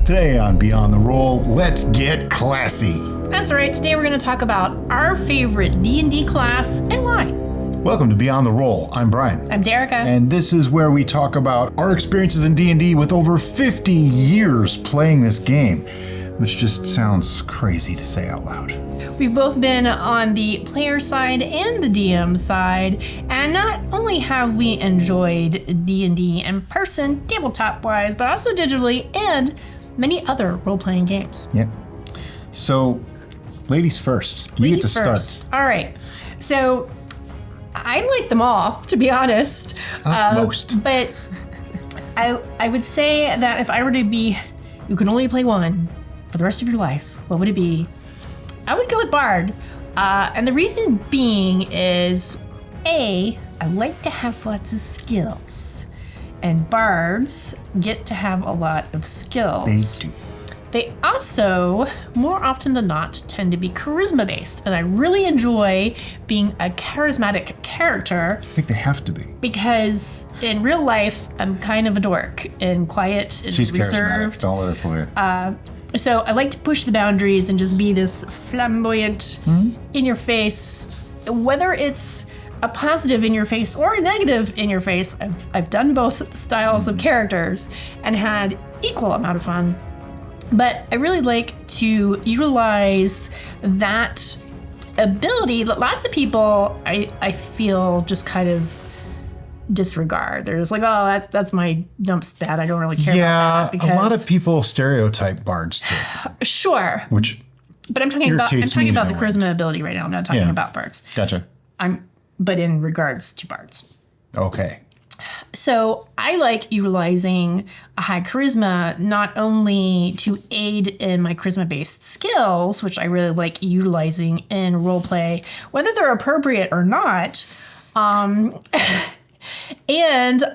Today on Beyond the Roll, let's get classy. That's right. Today we're going to talk about our favorite D&D class and why. Welcome to Beyond the Roll. I'm Brian. I'm Derica. And this is where we talk about our experiences in D&D with over 50 years playing this game, which just sounds crazy to say out loud. We've both been on the player side and the DM side, and not only have we enjoyed D&D in person, tabletop-wise, but also digitally and many other role-playing games. Yep. So, ladies first. You get to start. All right. So, I like them all, to be honest. Most. But I would say that if I were to be, you can only play one for the rest of your life, what would it be? I would go with Bard. And the reason being is, I like to have lots of skills. And bards get to have a lot of skills. They do. They also, more often than not, tend to be charisma-based. And I really enjoy being a charismatic character. I think they have to be. Because in real life, I'm kind of a dork and quiet and She's reserved. charismatic. Don't let her fool you. So I like to push the boundaries and just be this flamboyant, in-your-face, whether it's a positive in your face or a negative in your face. I've done both styles of characters and had equal amount of fun. But I really like to utilize that ability that lots of people I feel just kind of disregard. They're just like, oh, that's my dump stat. I don't really care about that. Yeah, a lot of people stereotype bards too. Sure. Which But I'm talking about the irritates me in a way. charisma ability right now. I'm not talking about bards. Gotcha. But in regards to bards. Okay. So I like utilizing a high charisma not only to aid in my charisma-based skills, which I really like utilizing in roleplay, whether they're appropriate or not. And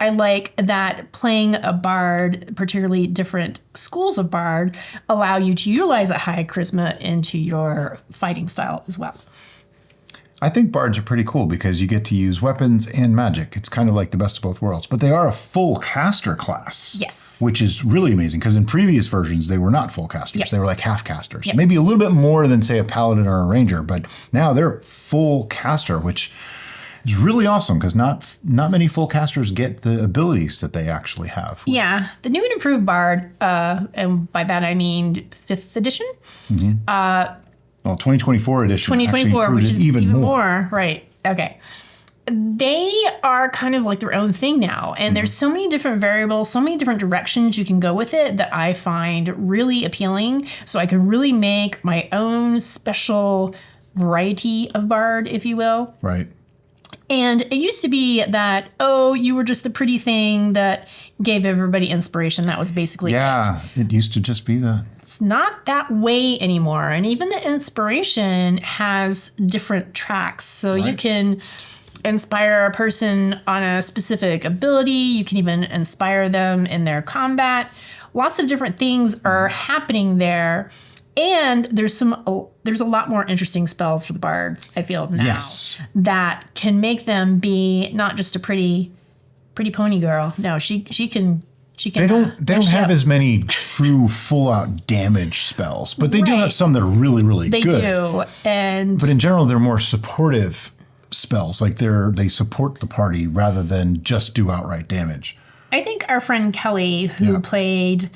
I like that playing a bard, particularly different schools of bard, allow you to utilize a high charisma into your fighting style as well. I think bards are pretty cool because you get to use weapons and magic. It's kind of like the best of both worlds. But they are a full caster class. Yes. Which is really amazing because in previous versions, they were not full casters. Yep. They were like half casters. Yep. Maybe a little bit more than, say, a paladin or a ranger. But now they're full caster, which is really awesome because not many full casters get the abilities that they actually have. Yeah. The new and improved bard, and by that I mean 5th edition, Well, 2024 edition 2024, actually which improved is it even more. Right. Okay. They are kind of like their own thing now. And there's so many different variables, so many different directions you can go with it that I find really appealing. So I can really make my own special variety of bard, if you will. Right. And it used to be that, oh, you were just the pretty thing that gave everybody inspiration. That was basically it. Yeah, it used to just be that. It's not that way anymore. And even the inspiration has different tracks. So you can inspire a person on a specific ability. You can even inspire them in their combat. Lots of different things are happening there. And there's a lot more interesting spells for the bards, I feel now. Yes. That can make them be not just a pretty pony girl. No, she can. They don't have as many true full out damage spells, but they do have some that are really, really good. They do. But in general, they're more supportive spells. Like they support the party rather than just do outright damage. I think our friend Kelly, who played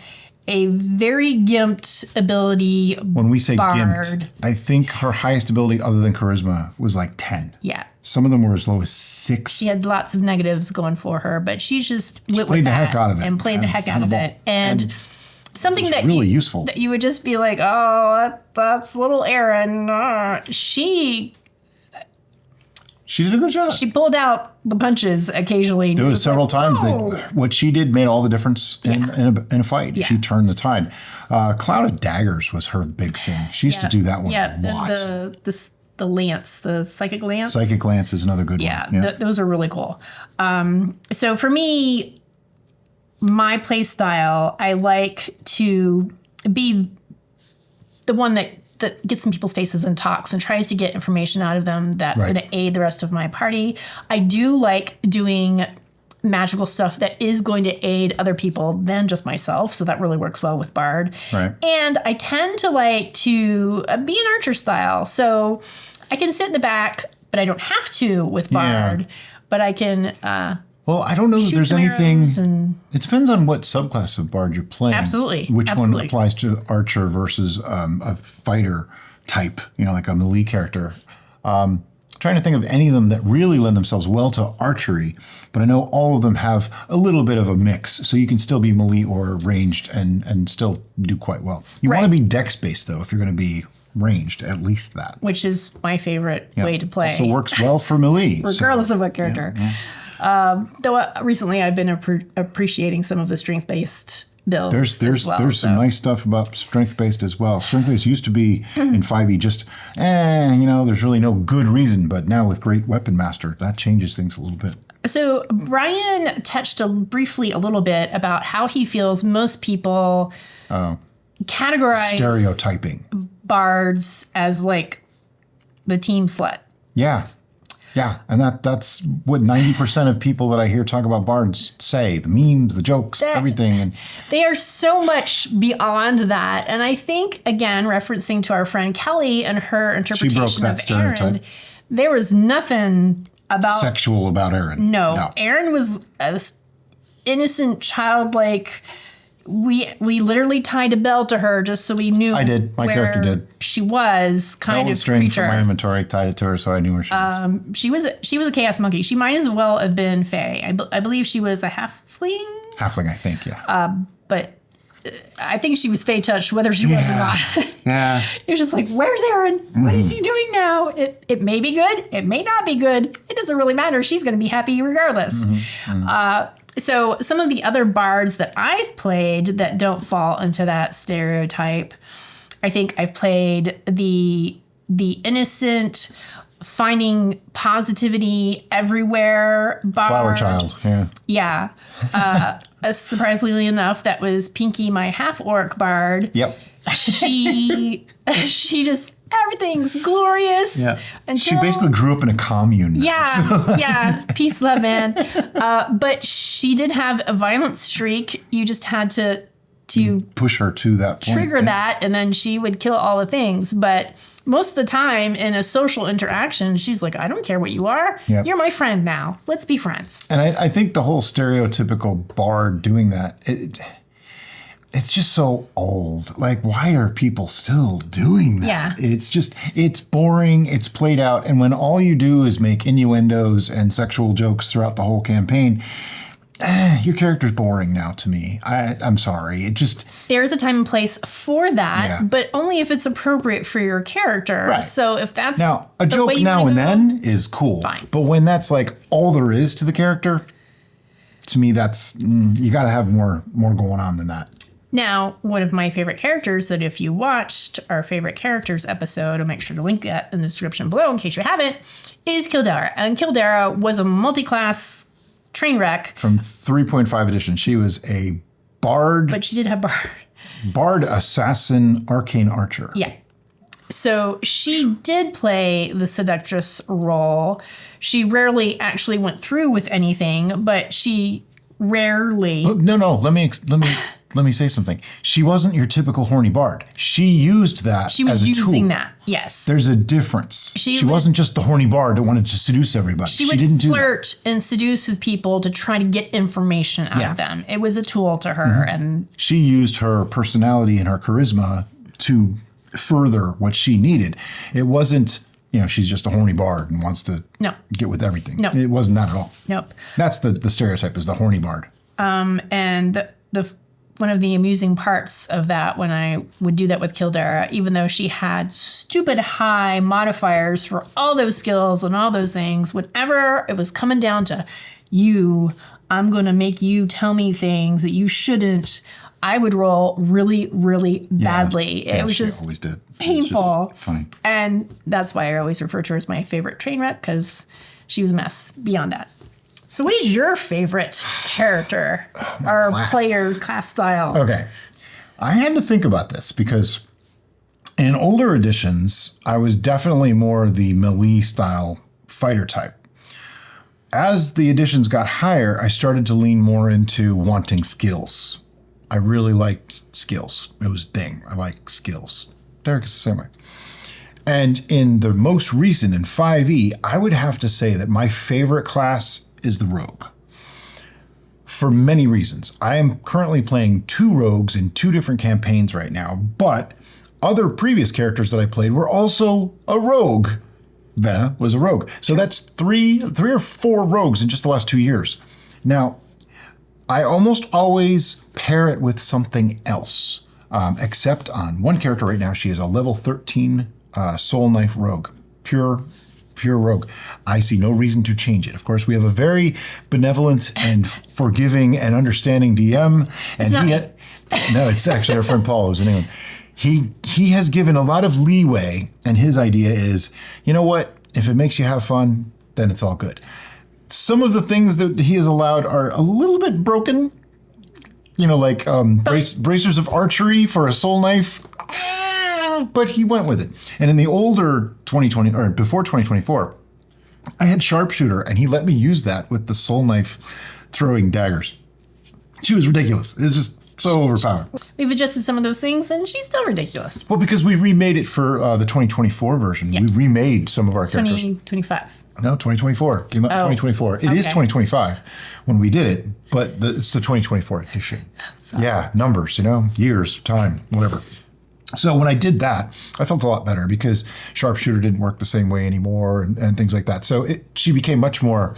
a very gimped ability When we say bard. gimped, I think her highest ability other than charisma was like 10. Yeah. Some of them were as low as 6. She had lots of negatives going for her, but she just went played with the that heck out of it. and played the heck out of it. And something that really useful. That you would just be like, oh, that's little Erin. She did a good job. She pulled out the punches occasionally. There was several times that what she did made all the difference in a fight. Yeah. She turned the tide. Cloud of Daggers was her big thing. She used to do that one a lot. The lance, the psychic lance. Psychic Lance is another good one. Yeah, those are really cool. So for me, my play style, I like to be the one that gets in people's faces and talks and tries to get information out of them that's going to aid the rest of my party. I do like doing magical stuff that is going to aid other people than just myself. So that really works well with Bard. Right. And I tend to like to be an archer style. So I can sit in the back, but I don't have to with Bard. But I can well, I don't know that there's some anything. arrows and- It depends on what subclass of Bard you're playing. Absolutely. Which one Absolutely. applies to archer versus a fighter type, like a melee character. Trying to think of any of them that really lend themselves well to archery, but I know all of them have a little bit of a mix, so you can still be melee or ranged and still do quite well. You want to be dex-based, though, if you're going to be ranged, at least that. which is my favorite way to play. Also works well for melee. Regardless of what character. Though recently I've been appreciating some of the strength-based builds. There's some nice stuff about strength-based as well. Strength-based used to be in 5e just, there's really no good reason, but now with Great Weapon Master, that changes things a little bit. So Brian touched briefly a little bit about how he feels most people categorize Stereotyping. bards as like the team slut. Yeah. Yeah, and that's what 90% of people that I hear talk about bards say. The memes, the jokes, everything. And They are so much beyond that. And I think, again, referencing to our friend Kelly and her interpretation that of stereotype. Aaron, there was nothing about... sexual about Aaron. No. Aaron was an innocent, childlike... We literally tied a bell to her just so we knew. I did. My character did. She was kind of string creature. from my inventory, tied it to her, so I knew where she was. She was a chaos monkey. She might as well have been Fae. I believe she was a halfling. Halfling, I think, yeah. But I think she was Fae touched, whether she was or not. Yeah. It was just like, where's Aaron? What is she doing now? It may be good. It may not be good. It doesn't really matter. She's going to be happy regardless. So some of the other bards that I've played that don't fall into that stereotype, I think I've played the innocent, finding positivity everywhere bard. Flower child, yeah. Yeah. Surprisingly enough, that was Pinky, my half-orc bard. Yep. She just, everything's glorious. Yeah. She Until, basically grew up in a commune. yeah. Peace, love, man. But she did have a violent streak. You just had to push her to that point. trigger that, and then she would kill all the things. But most of the time in a social interaction, she's like, I don't care what you are. Yep. You're my friend now. Let's be friends. And I think the whole stereotypical bard doing that, it's just so old. Like, why are people still doing that? Yeah. It's boring, it's played out, and when all you do is make innuendos and sexual jokes throughout the whole campaign, your character's boring now to me. I'm sorry. There's a time and place for that, Yeah. but only if it's appropriate for your character. Right. So if that's now, a the joke way you now wanna and go, then is cool. Fine. But when that's like all there is to the character, to me, that's, you got to have more going on than that. Now, one of my favorite characters that if you watched our favorite characters episode, I'll make sure to link that in the description below in case you haven't, is Kildara. And Kildara was a multi-class train wreck. From 3.5 edition, she was a bard, But she did have bard, assassin, arcane archer. Yeah. So she did play the seductress role. She rarely actually went through with anything, but she rarely... No, let me say something. She wasn't your typical horny bard. She used that She was as a tool. using that, yes. There's a difference. She wasn't just the horny bard that wanted to seduce everybody. She would didn't do that. flirt and seduce with people to try to get information out of them. It was a tool to her, and She used her personality and her charisma to further what she needed. It wasn't, she's just a horny bard and wants to get with everything. No. It wasn't that at all. nope. That's the stereotype, is the horny bard. And the one of the amusing parts of that when I would do that with Kildara, even though she had stupid high modifiers for all those skills and all those things, whenever it was coming down to I'm going to make you tell me things that you shouldn't, I would roll really, really badly. Yeah, it was she just always did. painful. Just funny. And that's why I always refer to her as my favorite train wreck, because she was a mess beyond that. So what is your favorite character or player class style? Okay. I had to think about this because in older editions, I was definitely more the melee style fighter type. as the editions got higher, I started to lean more into wanting skills. I really liked skills. It was a thing. I like skills. Derek is the same way. And in the most recent, in 5e, I would have to say that my favorite class is the rogue. For many reasons. I am currently playing 2 rogues in 2 different campaigns right now, but other previous characters that I played were also a rogue. Venna was a rogue. So that's three or four rogues in just the last 2 years. Now, I almost always pair it with something else, except on one character right now. She is a level 13 soul knife rogue, pure rogue. I see no reason to change it. Of course, we have a very benevolent and forgiving and understanding DM. And no, it's actually our friend Paul, who's in England. He has given a lot of leeway, and his idea is, you know what? If it makes you have fun, then it's all good. Some of the things that he has allowed are a little bit broken. You know, like bracers of archery for a soul knife. But he went with it. And in the older 2020, or before 2024, I had sharpshooter, and he let me use that with the soul knife throwing daggers. She was ridiculous. It's just so overpowered. We've adjusted some of those things, and she's still ridiculous. Well, because we remade it for the 2024 version. Yeah. We remade some of our characters. 2025. No, 2024. Came out 2024. It is 2025 when we did it, but it's the 2024 edition. Sorry. Yeah, numbers, years, time, whatever. So when I did that, I felt a lot better because sharpshooter didn't work the same way anymore and things like that. So she became much more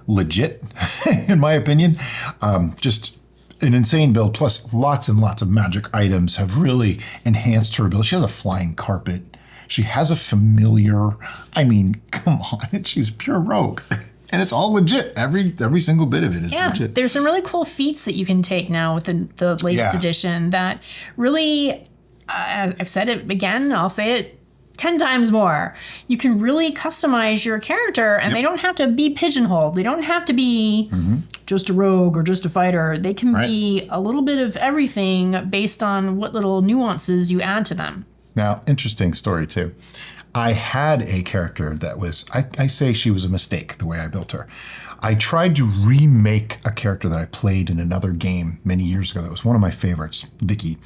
legit, in my opinion. Just an insane build, plus lots and lots of magic items have really enhanced her ability. She has a flying carpet. She has a familiar. I mean, come on, she's pure rogue. And it's all legit. Every single bit of it is legit. There's some really cool feats that you can take now with the latest edition that really... I've said it again, I'll say it 10 times more. You can really customize your character, and they don't have to be pigeonholed. They don't have to be just a rogue or just a fighter. They can be a little bit of everything based on what little nuances you add to them. Now, interesting story too. I had a character that was, I say she was a mistake the way I built her. I tried to remake a character that I played in another game many years ago that was one of my favorites, Vicky.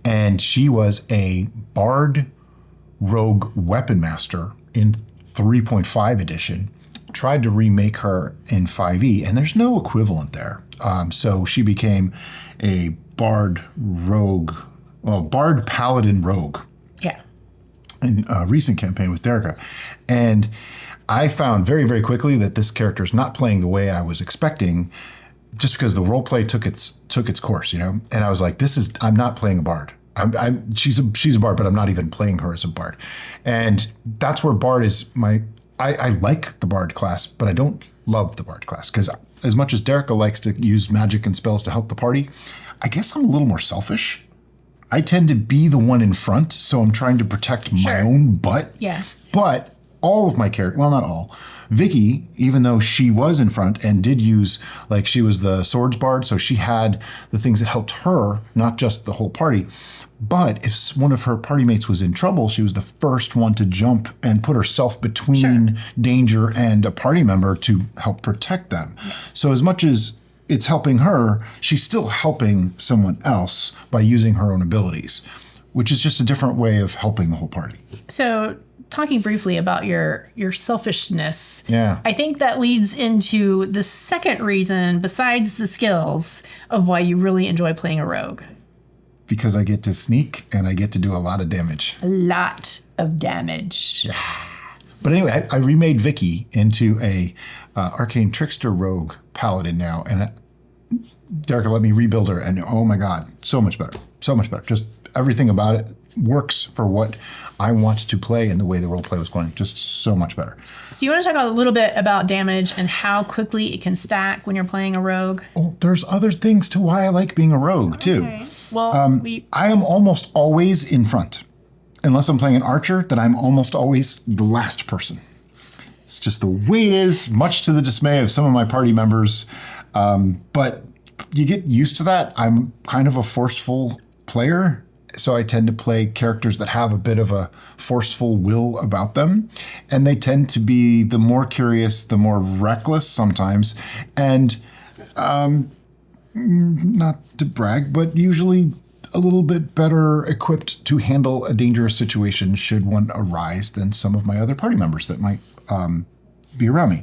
And she was a bard rogue weapon master in 3.5 edition. Tried to remake her in 5e, and there's no equivalent there. So she became a bard paladin rogue. Yeah. In a recent campaign with Derica. And I found very, very quickly that this character is not playing the way I was expecting, just because the role play took its course, And I was like, I'm not playing a bard. She's a bard, but I'm not even playing her as a bard. And that's where bard is I like the bard class, but I don't love the bard class, because as much as Derica likes to use magic and spells to help the party, I guess I'm a little more selfish. I tend to be the one in front, so I'm trying to protect my own butt. Yeah. But all of my characters, well, not all. Vicky, even though she was in front and did use, she was the swords bard, so she had the things that helped her, not just the whole party. But if one of her party mates was in trouble, she was the first one to jump and put herself between danger and a party member to help protect them. Yeah. So as much as it's helping her, she's still helping someone else by using her own abilities, which is just a different way of helping the whole party. So talking briefly about your selfishness, yeah, I think that leads into the second reason, besides the skills, of why you really enjoy playing a rogue. Because I get to sneak and I get to do a lot of damage. A lot of damage. Yeah. But anyway, I remade Vicky into a arcane trickster rogue paladin now, and Derica let me rebuild her, and oh my god, so much better. Just everything about it works for what I want to play and the way the role play was going. Just so much better. So you want to talk a little bit about damage and how quickly it can stack when you're playing a rogue? Well, there's other things to why I like being a rogue too. Well, I am almost always in front. Unless I'm playing an archer, then I'm almost always the last person. It's just the way it is, much to the dismay of some of my party members. But you get used to that. I'm kind of a forceful player, So I tend to play characters that have a bit of a forceful will about them. And they tend to be the more curious, the more reckless sometimes. And not to brag, but usually a little bit better equipped to handle a dangerous situation should one arise than some of my other party members that might be around me.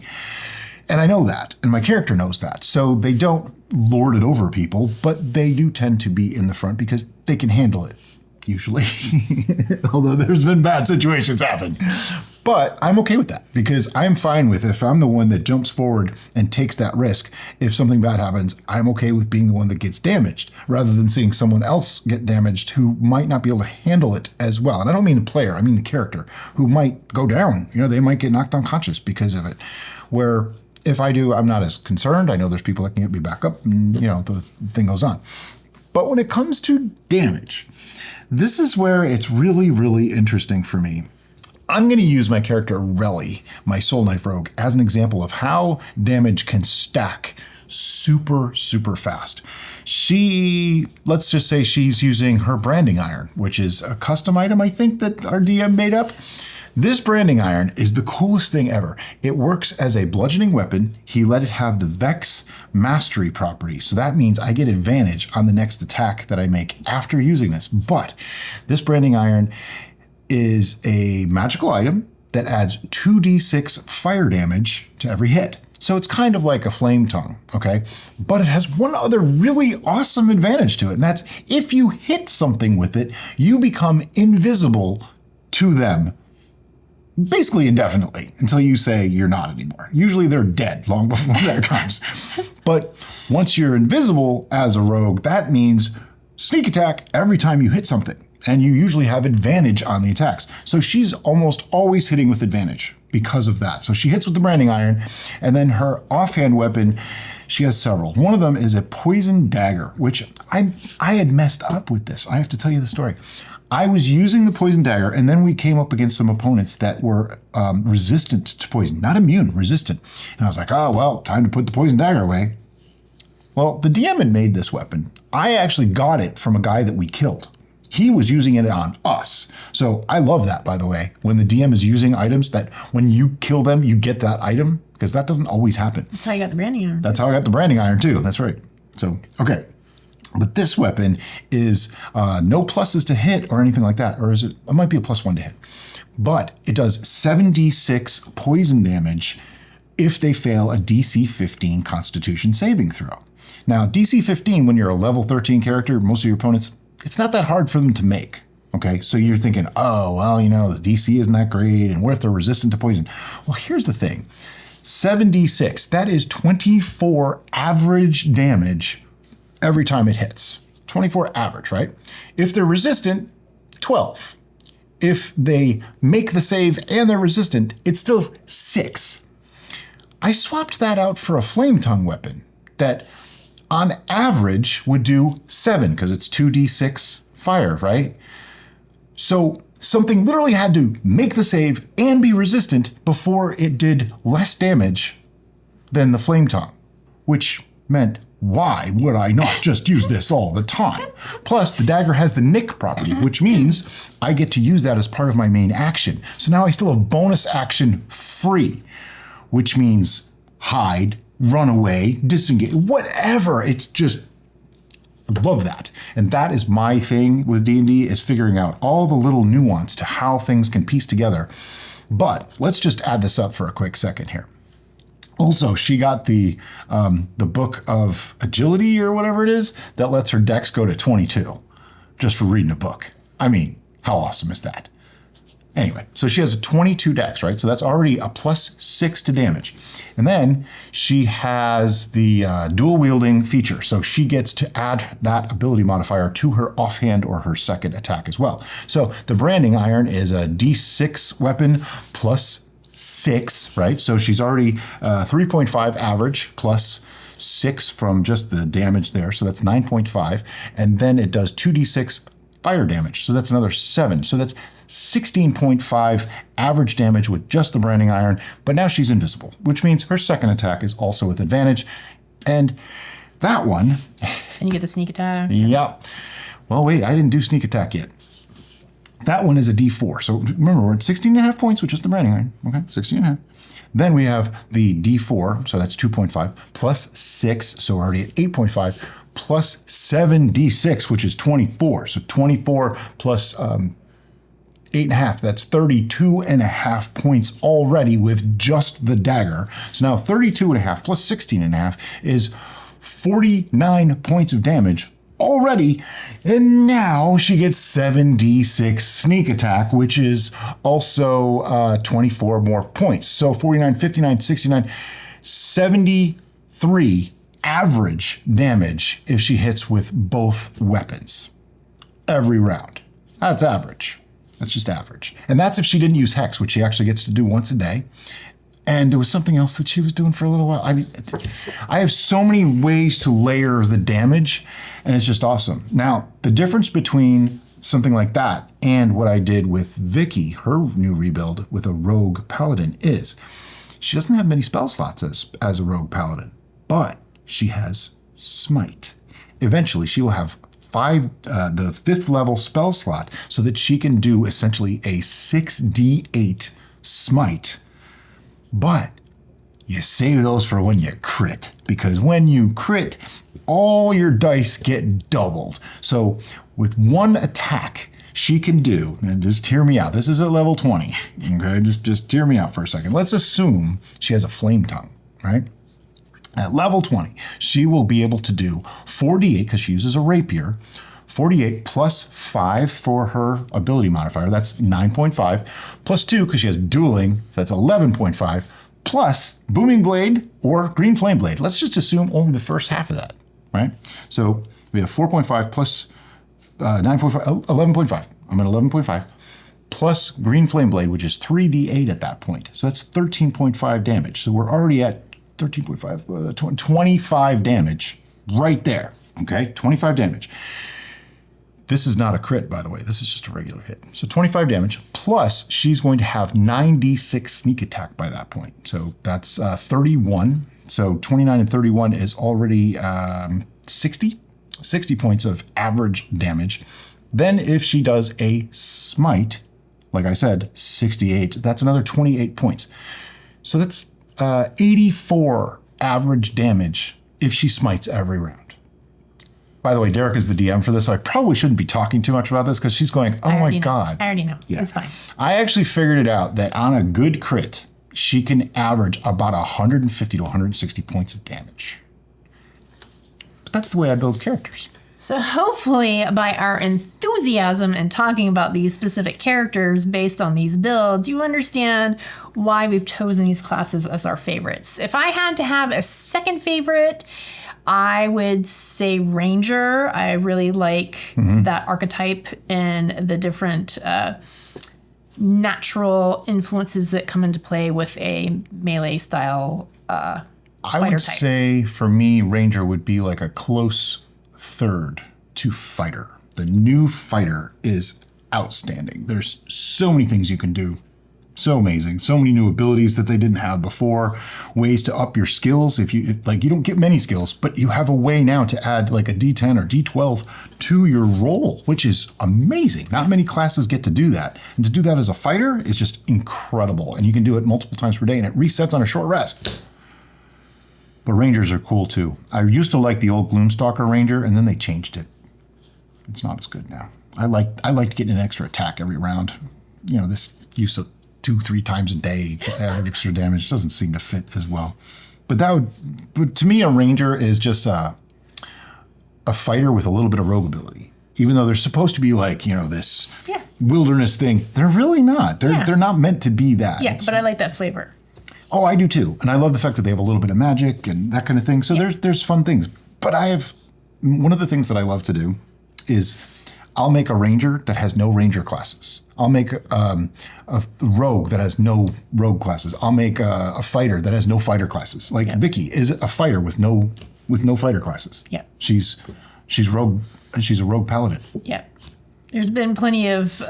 And I know that, and my character knows that. So they don't lord it over people, but they do tend to be in the front because they can handle it, usually. Although there's been bad situations happen. But I'm okay with that because I'm fine with if I'm the one that jumps forward and takes that risk. If something bad happens, I'm okay with being the one that gets damaged rather than seeing someone else get damaged who might not be able to handle it as well. And I don't mean the player, I mean the character who might go down. You know, they might get knocked unconscious because of it. Where if I do, I'm not as concerned. I know there's people that can get me back up and, you know, the thing goes on. But when it comes to damage, this is where it's really, really interesting for me. I'm going to use my character Relly, my Soul Knife Rogue, as an example of how damage can stack super, super fast. Let's just say she's using her branding iron, which is a custom item, I think, that our DM made up. This branding iron is the coolest thing ever. It works as a bludgeoning weapon. He let it have the Vex mastery property. So that means I get advantage on the next attack that I make after using this. But this branding iron is a magical item that adds 2d6 fire damage to every hit. So it's kind of like a flame tongue, okay? But it has one other really awesome advantage to it, and that's if you hit something with it, you become invisible to them basically indefinitely until you say you're not anymore. Usually they're dead long before that comes. But once you're invisible as a rogue, that means sneak attack every time you hit something. And you usually have advantage on the attacks. So she's almost always hitting with advantage because of that. So she hits with the branding iron, and then her offhand weapon, she has several. One of them is a poison dagger, which I had messed up with this. I have to tell you the story. I was using the poison dagger, and then we came up against some opponents that were resistant to poison, not immune, resistant. And I was like, oh, well, time to put the poison dagger away. Well, the DM had made this weapon. I actually got it from a guy that we killed. He was using it on us. So I love that, by the way, when the DM is using items that when you kill them, you get that item, because that doesn't always happen. That's how you got the branding iron. That's how I got the branding iron, too. That's right. So, okay. But this weapon is no pluses to hit or anything like that. Or is it? It might be a +1 to hit. But it does 7d6 poison damage if they fail a DC 15 Constitution saving throw. Now, DC 15, when you're a level 13 character, most of your opponents, it's not that hard for them to make. Okay, so you're thinking, oh, well, you know, the DC isn't that great, and what if they're resistant to poison? Well, here's the thing. 7d6, that is 24 average damage every time it hits. 24 average, right? If they're resistant, 12. If they make the save and they're resistant, it's still 6. I swapped that out for a flame tongue weapon that on average would do 7 because it's 2d6 fire, right? So something literally had to make the save and be resistant before it did less damage than the flame tongue, which meant, why would I not just use this all the time? Plus, the dagger has the nick property, which means I get to use that as part of my main action. So now I still have bonus action free, which means hide, run away, disengage, whatever. It's just, I love that. And that is my thing with D&D, is figuring out all the little nuance to how things can piece together. But let's just add this up for a quick second here. Also, she got the book of agility or whatever it is that lets her dex go to 22 just for reading a book. I mean, how awesome is that? Anyway, so she has a 22 dex, right? So that's already a +6 to damage. And then she has the dual wielding feature. So she gets to add that ability modifier to her offhand or her second attack as well. So the branding iron is a D6 weapon +6, right? So she's already 3.5 average +6 from just the damage there. So that's 9.5. And then it does 2d6 fire damage. So that's another 7. So that's 16.5 average damage with just the branding iron. But now she's invisible, which means her second attack is also with advantage. And that one... And you get the sneak attack. Yeah. Well, wait, I didn't do sneak attack yet. That one is a D4. So remember, we're at 16.5 points, which is the rating iron. Okay, 16.5. Then we have the D4, so that's 2.5, plus 6, so we're already at 8.5, plus 7D6, which is 24. So 24 plus 8.5, that's 32.5 points already with just the dagger. So now 32.5 plus 16.5 is 49 points of damage already, and now she gets 7d6 sneak attack, which is also 24 more points. So 49, 59, 69, 73 average damage if she hits with both weapons every round. That's average. That's just average. And that's if she didn't use Hex, which she actually gets to do once a day. And there was something else that she was doing for a little while. I mean, I have so many ways to layer the damage, and it's just awesome. Now, the difference between something like that and what I did with Vicky, her new rebuild with a rogue paladin, is she doesn't have many spell slots as a rogue paladin, but she has smite. Eventually, she will have the 5th level spell slot so that she can do essentially a 6d8 smite. But you save those for when you crit, because when you crit, all your dice get doubled. So with one attack, she can do, and just hear me out, this is at level 20, okay? Just hear me out for a second. Let's assume she has a flame tongue, right? At level 20, she will be able to do 4d8, because she uses a rapier, 48 plus 5 for her ability modifier, that's 9.5, plus 2 because she has dueling, that's 11.5, plus booming blade or green flame blade. Let's just assume only the first half of that, right? So we have 4.5 plus 9.5, 11.5. I'm at 11.5 plus green flame blade, which is 3d8 at that point. So that's 13.5 damage. So we're already at 13.5, 25 damage right there, okay? 25 damage. This is not a crit, by the way. This is just a regular hit. So 25 damage, plus she's going to have 9d6 sneak attack by that point. So that's 31. So 29 and 31 is already 60 points of average damage. Then if she does a smite, like I said, 68, that's another 28 points. So that's 84 average damage if she smites every round. By the way, Derek is the DM for this, so I probably shouldn't be talking too much about this because she's going, oh my God. I already know. Yeah. It's fine. I actually figured it out that on a good crit, she can average about 150 to 160 points of damage. But that's the way I build characters. So hopefully by our enthusiasm and talking about these specific characters based on these builds, you understand why we've chosen these classes as our favorites. If I had to have a second favorite, I would say Ranger. I really like that archetype and the different natural influences that come into play with a melee style fighter I would type. say for me, Ranger would be like a close third to Fighter. The new Fighter is outstanding. There's so many things you can do. So amazing. So many new abilities that they didn't have before. Ways to up your skills. If you don't get many skills, but you have a way now to add like a D10 or D12 to your roll, which is amazing. Not many classes get to do that. And to do that as a fighter is just incredible. And you can do it multiple times per day and it resets on a short rest. But Rangers are cool too. I used to like the old Gloomstalker Ranger and then they changed it. It's not as good now. I liked getting an extra attack every round. You know, this use of 2-3 times a day to add extra damage doesn't seem to fit as well. But to me, a Ranger is just a fighter with a little bit of rogue ability. Even though they're supposed to be like, you know, this wilderness thing, they're really not. They're not meant to be that. Yeah, but I like that flavor. Oh, I do too. And I love the fact that they have a little bit of magic and that kind of thing. So there's fun things. But one of the things that I love to do is I'll make a Ranger that has no Ranger classes. I'll make a rogue that has no rogue classes. I'll make a fighter that has no fighter classes. Like Vicky is a fighter with no fighter classes. Yeah. She's rogue. She's a rogue paladin. Yeah. There's been plenty of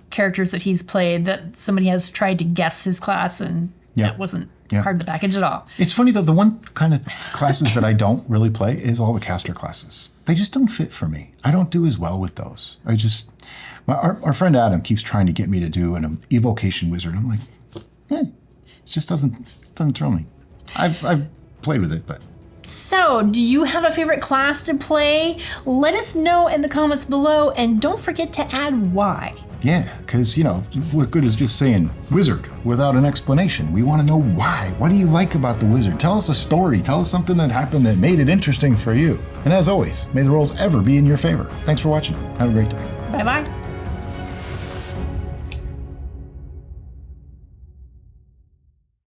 characters that he's played that somebody has tried to guess his class and that wasn't Yeah. Hard to package it all. It's funny though, the one kind of classes that I don't really play is all the caster classes. They just don't fit for me. I don't do as well with those. Our friend Adam keeps trying to get me to do an evocation wizard. I'm like, it just doesn't thrill me. I've played with it, but. So, do you have a favorite class to play? Let us know in the comments below, and don't forget to add why. Yeah, because, what good is just saying wizard without an explanation? We want to know why. What do you like about the wizard? Tell us a story. Tell us something that happened that made it interesting for you. And as always, may the rolls ever be in your favor. Thanks for watching. Have a great day. Bye-bye.